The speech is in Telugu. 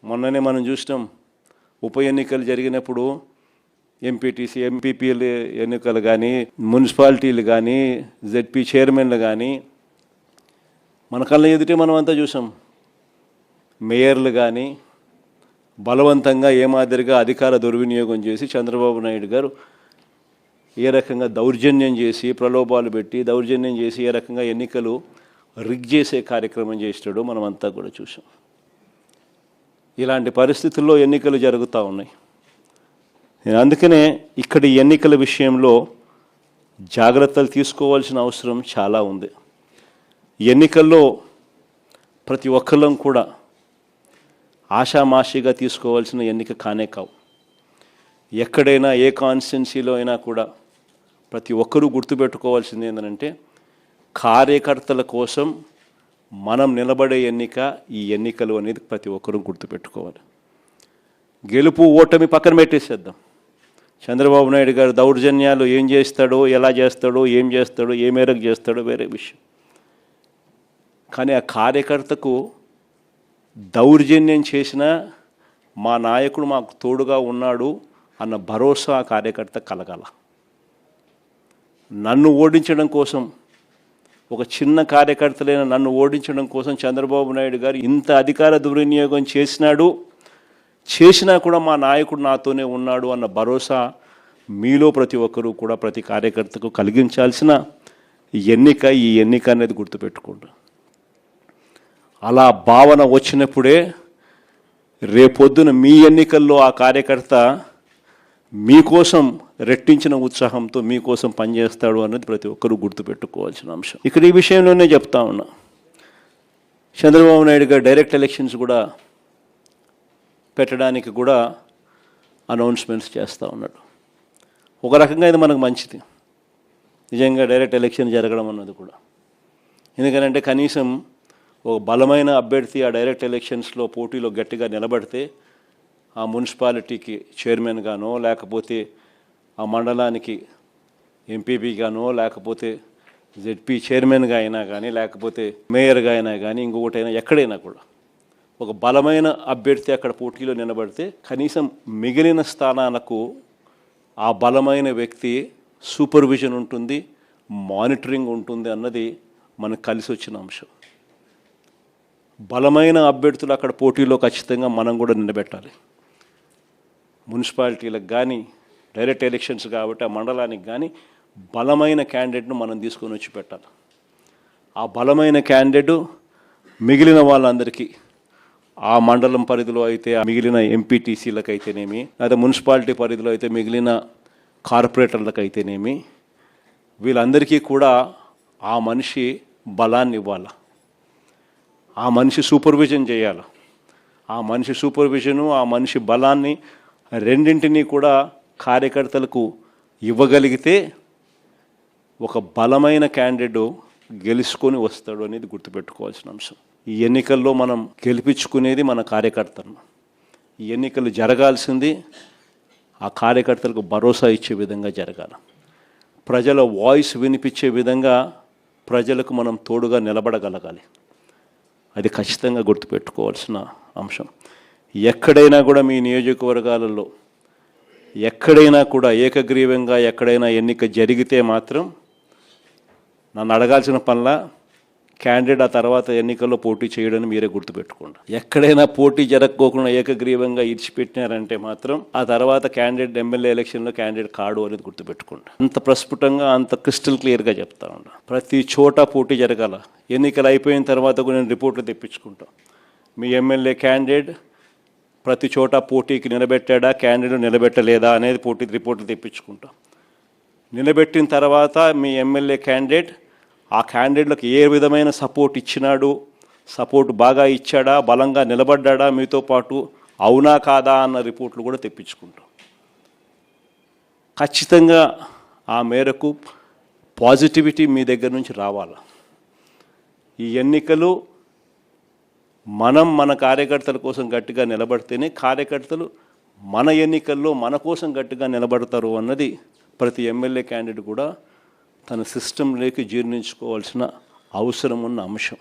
మొన్ననే మనం చూసినాం ఉప ఎన్నికలు జరిగినప్పుడు ఎంపీటీసీ ఎంపీపీలు ఎన్నికలు కానీ మున్సిపాలిటీలు కానీ జెడ్పీ చైర్మన్లు కానీ మన కళ్ళ ఎదుటే మనం అంతా చూసాం. మేయర్లు కానీ బలవంతంగా ఏ మాదిరిగా అధికార దుర్వినియోగం చేసి చంద్రబాబు నాయుడు గారు ఏ రకంగా దౌర్జన్యం చేసి ప్రలోభాలు పెట్టి దౌర్జన్యం చేసి ఏ రకంగా ఎన్నికలు రిగ్ చేసే కార్యక్రమం చేస్తాడో మనం అంతా కూడా చూసాం. ఇలాంటి పరిస్థితుల్లో ఎన్నికలు జరుగుతూ ఉన్నాయి. అందుకనే ఇక్కడ ఎన్నికల విషయంలో జాగ్రత్తలు తీసుకోవాల్సిన అవసరం చాలా ఉంది. ఎన్నికల్లో ప్రతి ఒక్కళ్ళం కూడా ఆషామాషిగా తీసుకోవాల్సిన ఎన్నిక కానే కావు. ఎక్కడైనా ఏ కాన్స్టిట్యున్సీలో అయినా కూడా ప్రతి ఒక్కరూ గుర్తుపెట్టుకోవాల్సింది ఏంటంటే కార్యకర్తల కోసం మనం నిలబడే ఎన్నిక ఈ ఎన్నికలు అనేది ప్రతి ఒక్కరూ గుర్తుపెట్టుకోవాలి. గెలుపు ఓటమి పక్కన పెట్టేసేద్దాం. చంద్రబాబు నాయుడు గారు దౌర్జన్యాలు ఏం చేస్తాడో, ఎలా చేస్తాడో, ఏం చేస్తాడో, ఏ మేరకు చేస్తాడో వేరే విషయం. కానీ ఆ కార్యకర్తకు దౌర్జన్యం చేసిన మా నాయకుడు మాకు తోడుగా ఉన్నాడు అన్న భరోసా ఆ కార్యకర్త కలగాల. నన్ను ఓడించడం కోసం, ఒక చిన్న కార్యకర్తలైన నన్ను ఓడించడం కోసం చంద్రబాబు నాయుడు గారు ఇంత అధికార దుర్వినియోగం చేసినా కూడా మా నాయకుడు నాతోనే ఉన్నాడు అన్న భరోసా మీలో ప్రతి ఒక్కరూ కూడా ప్రతి కార్యకర్తకు కలిగించాల్సిన ఎన్నిక ఈ ఎన్నిక అనేది గుర్తుపెట్టుకోండి. అలా భావన వచ్చినప్పుడే రేపొద్దున మీ ఎన్నికల్లో ఆ కార్యకర్త మీకోసం రెట్టించిన ఉత్సాహంతో మీకోసం పనిచేస్తాడు అన్నది ప్రతి ఒక్కరూ గుర్తుపెట్టుకోవాల్సిన అంశం. ఇక్కడ ఈ విషయంలోనే చెప్తా ఉన్నా, చంద్రబాబు నాయుడు గారు డైరెక్ట్ ఎలక్షన్స్ కూడా పెట్టడానికి కూడా అనౌన్స్మెంట్స్ చేస్తూ ఉన్నాడు. ఒక రకంగా ఇది మనకు మంచిది, నిజంగా డైరెక్ట్ ఎలక్షన్ జరగడం అన్నది కూడా. ఎందుకంటే కనీసం ఒక బలమైన అభ్యర్థి ఆ డైరెక్ట్ ఎలక్షన్స్లో పోటీలో గట్టిగా నిలబడితే ఆ మున్సిపాలిటీకి చైర్మన్గానో, లేకపోతే ఆ మండలానికి ఎంపీపీగానో, లేకపోతే జెడ్పీ చైర్మన్గా అయినా కానీ, లేకపోతే మేయర్గా అయినా కానీ, ఇంకొకటైనా ఎక్కడైనా కూడా ఒక బలమైన అభ్యర్థి అక్కడ పోటీలో నిలబడితే కనీసం మిగిలిన స్థానాలకు ఆ బలమైన వ్యక్తి సూపర్విజన్ ఉంటుంది, మానిటరింగ్ ఉంటుంది అన్నది మనకు కలిసి వచ్చిన అంశం. బలమైన అభ్యర్థులు అక్కడ పోటీలో ఖచ్చితంగా మనం కూడా నిలబెట్టాలి. మున్సిపాలిటీలకు కానీ డైరెక్ట్ ఎలక్షన్స్ కాబట్టి ఆ మండలానికి కానీ బలమైన క్యాండిడేట్ను మనం తీసుకొని వచ్చి పెట్టాలి. ఆ బలమైన క్యాండిడేట్ మిగిలిన వాళ్ళందరికీ ఆ మండలం పరిధిలో అయితే మిగిలిన ఎంపీటీసీలకు అయితేనేమి, లేదా మున్సిపాలిటీ పరిధిలో అయితే మిగిలిన కార్పొరేటర్లకు అయితేనేమి, వీళ్ళందరికీ కూడా ఆ మనిషి బలాన్ని ఇవ్వాలి. ఆ మనిషి సూపర్విజన్ చేయాలి. ఆ మనిషి సూపర్విజను, ఆ మనిషి బలాన్ని రెండింటినీ కూడా కార్యకర్తలకు ఇవ్వగలిగితే ఒక బలమైన క్యాండిడేట్ గెలుచుకొని వస్తాడు అనేది గుర్తుపెట్టుకోవాల్సిన అంశం. ఈ ఎన్నికల్లో మనం గెలిపించుకునేది మన కార్యకర్తలను. ఈ ఎన్నికలు జరగాల్సింది ఆ కార్యకర్తలకు భరోసా ఇచ్చే విధంగా జరగాలి. ప్రజల వాయిస్ వినిపించే విధంగా ప్రజలకు మనం తోడుగా నిలబడగలగాలి. అది ఖచ్చితంగా గుర్తుపెట్టుకోవాల్సిన అంశం. ఎక్కడైనా కూడా మీ నియోజకవర్గాలలో ఎక్కడైనా కూడా ఏకగ్రీవంగా ఎక్కడైనా ఎన్నిక జరిగితే మాత్రం నన్ను అడగాల్సిన పనిలా క్యాండిడేట్ ఆ తర్వాత ఎన్నికల్లో పోటీ చేయడానికి మీరే గుర్తుపెట్టుకోండి. ఎక్కడైనా పోటీ జరగకోకుండా ఏకగ్రీవంగా ఇడిచిపెట్టినారంటే మాత్రం ఆ తర్వాత క్యాండిడేట్ ఎమ్మెల్యే ఎలక్షన్లో క్యాండిడేట్ కాడు అనేది గుర్తుపెట్టుకోండి. అంత ప్రస్ఫుటంగా అంత క్రిస్టల్ క్లియర్గా చెప్తా ఉన్నా. ప్రతి చోట పోటీ జరగాల. ఎన్నికలు అయిపోయిన తర్వాత కూడా నేను రిపోర్ట్లు తెప్పించుకుంటాం. మీ ఎమ్మెల్యే క్యాండిడేట్ ప్రతి చోట పోటీకి నిలబెట్టాడా, క్యాండిడేట్ నిలబెట్టలేదా అనేది పోటీ రిపోర్ట్లు తెప్పించుకుంటాం. నిలబెట్టిన తర్వాత మీ ఎమ్మెల్యే క్యాండిడేట్ ఆ క్యాండిడేట్లకు ఏ విధమైన సపోర్ట్ ఇచ్చినాడు, సపోర్ట్ బాగా ఇచ్చాడా, బలంగా నిలబడ్డా మీతో పాటు, అవునా కాదా అన్న రిపోర్ట్లు కూడా తెప్పించుకుంటాం. ఖచ్చితంగా ఆ మేరకు పాజిటివిటీ మీ దగ్గర నుంచి రావాలి. ఈ ఎన్నికలు మన కార్యకర్తల కోసం గట్టిగా నిలబడితేనే కార్యకర్తలు మన ఎన్నికల్లో మన కోసం గట్టిగా నిలబడతారు అన్నది ప్రతి ఎమ్మెల్యే క్యాండిడేట్ కూడా తన సిస్టంలోకి జీర్ణించుకోవాల్సిన అవసరం ఉన్న అంశం.